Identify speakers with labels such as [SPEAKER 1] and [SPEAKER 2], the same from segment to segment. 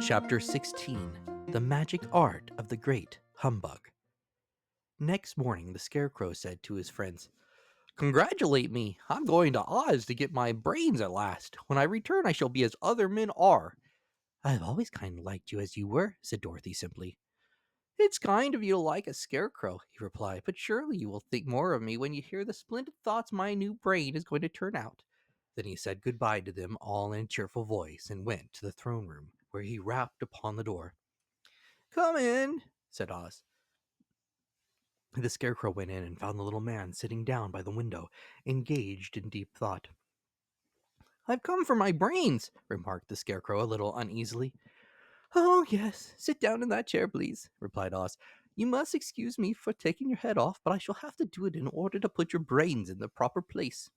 [SPEAKER 1] Chapter 16 The Magic Art of the Great Humbug. Next morning, the Scarecrow said to his friends, "Congratulate me! I'm going to Oz to get my brains at last. When I return, I shall be as other men are." "I've always kind of liked you as you were," said Dorothy simply. "It's kind of you to like a scarecrow," he replied, "but surely you will think more of me when you hear the splendid thoughts my new brain is going to turn out." Then he said goodbye to them all in a cheerful voice and went to the throne room, where he rapped upon the door. "Come in," said Oz. The Scarecrow went in and found the little man sitting down by the window, engaged in deep thought. "I've come for my brains," remarked the Scarecrow a little uneasily. "Oh, yes, sit down in that chair, please," replied Oz. "You must excuse me for taking your head off, but I shall have to do it in order to put your brains in the proper place."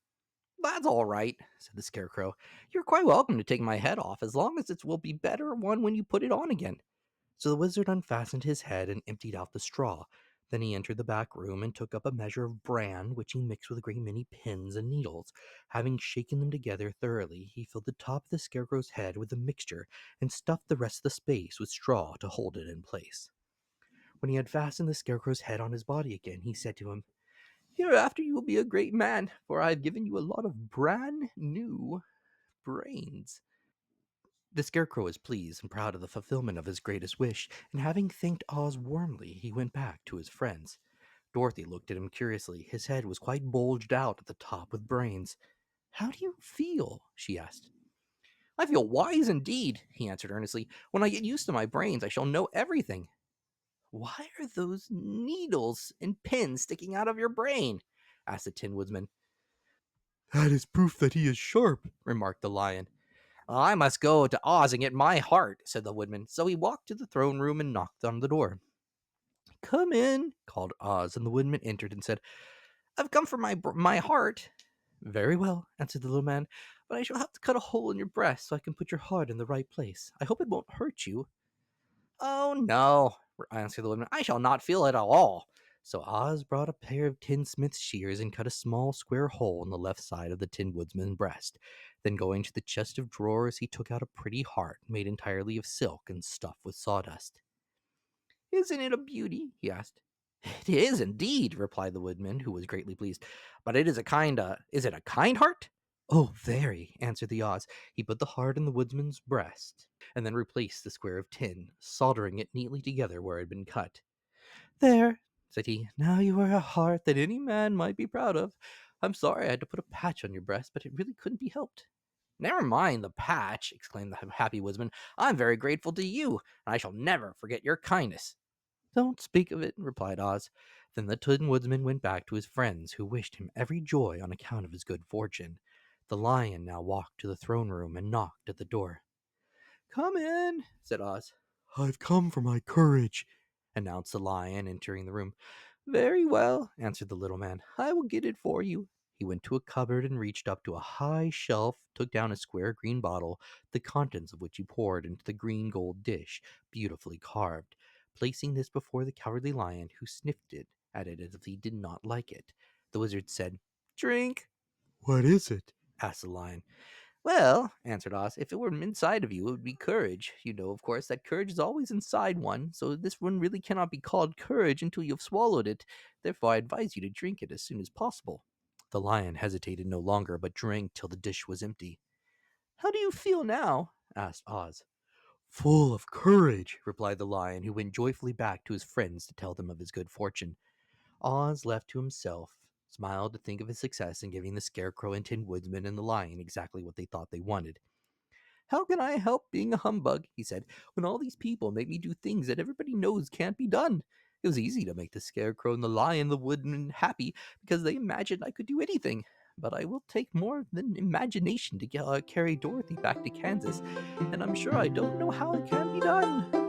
[SPEAKER 1] "That's all right," said the Scarecrow. "You're quite welcome to take my head off, as long as it will be better one when you put it on again." So the wizard unfastened his head and emptied out the straw. Then he entered the back room and took up a measure of bran, which he mixed with a great many pins and needles. Having shaken them together thoroughly, he filled the top of the Scarecrow's head with the mixture and stuffed the rest of the space with straw to hold it in place. When he had fastened the Scarecrow's head on his body again, he said to him, "Hereafter you will be a great man, for I have given you a lot of brand new brains." The Scarecrow was pleased and proud of the fulfillment of his greatest wish, and having thanked Oz warmly, he went back to his friends. Dorothy looked at him curiously. His head was quite bulged out at the top with brains. "How do you feel?" she asked. "I feel wise indeed," he answered earnestly. "When I get used to my brains, I shall know everything." "Why are those needles and pins sticking out of your brain?" asked the Tin Woodman. "That is proof that he is sharp," remarked the Lion. "I must go to Oz and get my heart," said the Woodman. So he walked to the throne room and knocked on the door. "Come in," called Oz, and the Woodman entered and said, "I've come for my heart." "Very well," answered the little man, "but I shall have to cut a hole in your breast so I can put your heart in the right place. I hope it won't hurt you." "Oh, no," answered the Woodman. "I shall not feel it at all." So Oz brought a pair of tinsmith's shears and cut a small square hole in the left side of the Tin Woodman's breast. Then going to the chest of drawers, he took out a pretty heart made entirely of silk and stuffed with sawdust. "Isn't it a beauty?" he asked. "It is indeed," replied the Woodman, who was greatly pleased. "But is it a kind heart?" "Oh, very," answered the Oz. He put the heart in the Woodman's breast, and then replaced the square of tin, soldering it neatly together where it had been cut. "There," said he, "now you are a heart that any man might be proud of. I'm sorry I had to put a patch on your breast, but it really couldn't be helped." "Never mind the patch," exclaimed the happy Woodsman. "I'm very grateful to you, and I shall never forget your kindness." "Don't speak of it," replied Oz. Then the Tin Woodman went back to his friends, who wished him every joy on account of his good fortune. The Lion now walked to the throne room and knocked at the door. "Come in," said Oz. "I've come for my courage," announced the Lion, entering the room. "Very well," answered the little man. "I will get it for you." He went to a cupboard and reached up to a high shelf, took down a square green bottle, the contents of which he poured into the green gold dish, beautifully carved. Placing this before the Cowardly Lion, who sniffed at it as if he did not like it, the wizard said, "Drink." "What is it?" asked the Lion. "Well," answered Oz, "if it were inside of you, it would be courage. You know, of course, that courage is always inside one, so this one really cannot be called courage until you have swallowed it. Therefore, I advise you to drink it as soon as possible." The Lion hesitated no longer, but drank till the dish was empty. "How do you feel now?" asked Oz. "Full of courage," replied the Lion, who went joyfully back to his friends to tell them of his good fortune. Oz, left to himself, smiled to think of his success in giving the Scarecrow and Tin Woodman and the Lion exactly what they thought they wanted. "How can I help being a humbug," he said, "when all these people make me do things that everybody knows can't be done? It was easy to make the Scarecrow and the Lion, the Woodman happy because they imagined I could do anything. But I will take more than imagination to carry Dorothy back to Kansas, and I'm sure I don't know how it can be done."